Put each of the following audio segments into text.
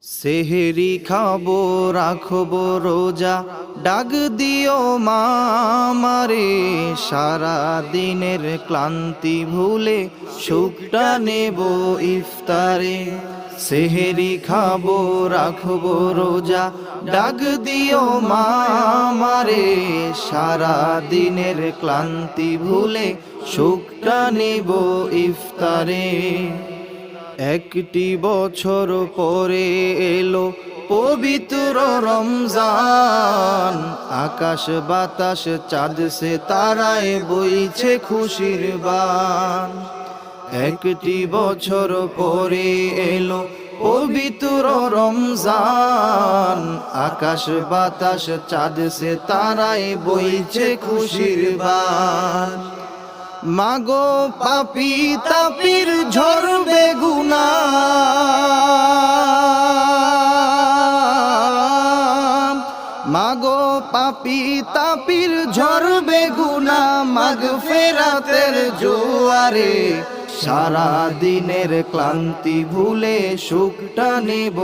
সেহেরি খাবো রাখবো রোজা, ডাক দিও মা আমারে, সারা দিনের ক্লান্তি ভুলে সুখটা নেব ইফতারে। সেহেরি খাবো রাখবো রোজা, ডাক দিও মা আমারে, সারা দিনের ক্লান্তি ভুলে সুখটা নেব ইফতারে। একটি বছর পরে এলো পবিত্র রমজান, আকাশ বাতাস চাঁদ সে তারায় বইছে খুশির বান। একটি বছর পরে এলো পবিত্র রমজান, আকাশ বাতাস চাঁদ সে তারায় বইছে খুশির বান। মাগো পাপী তাপির ঝরবে গুনাহ, মাগো পাপী তাপির ঝরবে গুনাহ, মাগফিরাতের জোয়ারে সারা দিনের ক্লান্তি ভুলে সুখটা নেব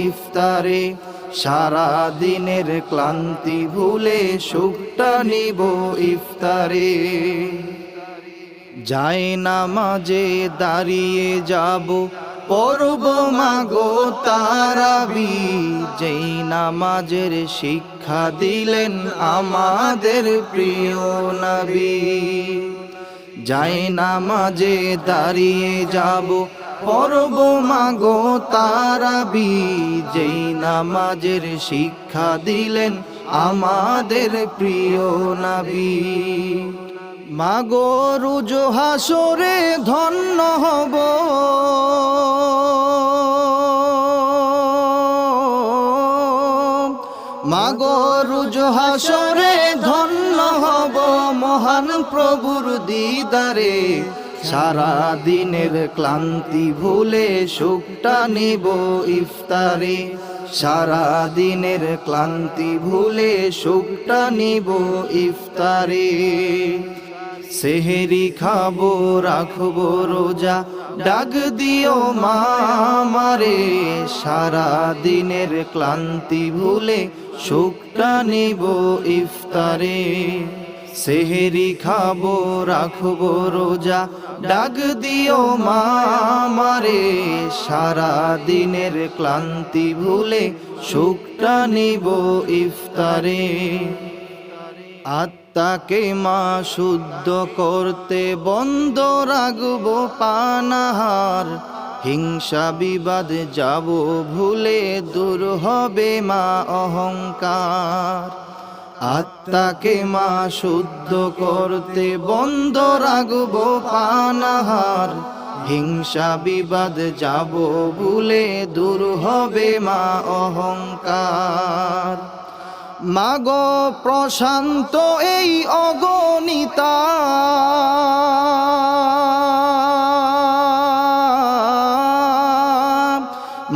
ইফতারে। সারা দিনের ক্লান্তি ভুলে সুখটা নেব ইফতারে। যাই নামাজে দাঁড়িয়ে যাব, পড়ব মাগো তারাবি, যেই নামাজের শিক্ষা দিলেন আমাদের প্রিয় নবী। যাই নামাজে দাঁড়িয়ে যাব, পড়ব মাগো তারাবি, যেই নামাজের শিক্ষা দিলেন আমাদের প্রিয় নবী। মাগো রোজ হাসরে ধন্য হব, মাগো রোজ হাসরে ধন্য হব, মহান প্রভুর দিদারে সারা দিনের ক্লান্তি ভুলে সুখটা নেব ইফতারে। সারা দিনের ক্লান্তি ভুলে সুখটা নেব ইফতারে। সেহেরি খাবো রাখবো রোজা, ডাক দিও মা আমারে, সারা দিনের ক্লান্তি ভুলে সুখটা নেব ইফতারে। সেহেরি খাবো রাখবো রোজা, ডাক দিও মা আমারে, সারা দিনের ক্লান্তি ভুলে সুখটা নেব ইফতারে। আত্মাকে মা শুদ্ধ করতে বন্ধ রাখবো পানাহার, হিংসা বিবাদ যাব ভুলে দূর হবে মা অহংকার। আত্মাকে মা শুদ্ধ করতে বন্ধ রাখবো পানাহার, হিংসা বিবাদ যাব ভুলে দূর হবে মা অহংকার। মাগো প্রশান্ত এই অগণিতা,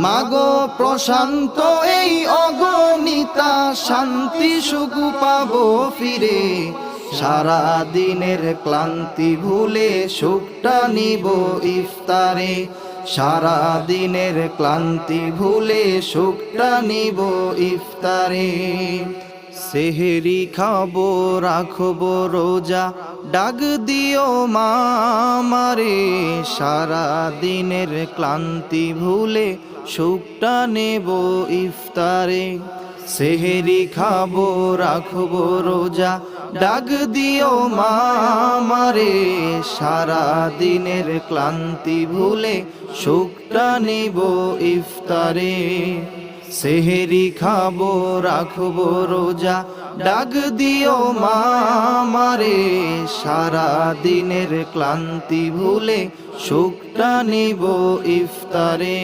মাগো প্রশান্ত এই অগণিতা, শান্তি সুখ পাবো ফিরে, সারা দিনের ক্লান্তি ভুলে সুখটা নিব ইফতারে। সারা দিনের ক্লান্তি ভুলে সুখটা নিব ইফতারে। সেহেরি খাবো রাখবো রোজা, ডাক দিও মা আমারে, সারা দিনের ক্লান্তি ভুলে সুখটা নেব ইফতারে। সেহেরি খাবো রাখবো রোজা, ডাক দিও মা আমারে, সারা দিনের ক্লান্তি ভুলে সুখটা নেব ইফতারে। সেহেরি খাবো রাখবো রোজা, ডাক দিও মা আমারে, সারা দিনের ক্লান্তি ভুলে সুখটা নেব ইফতারে।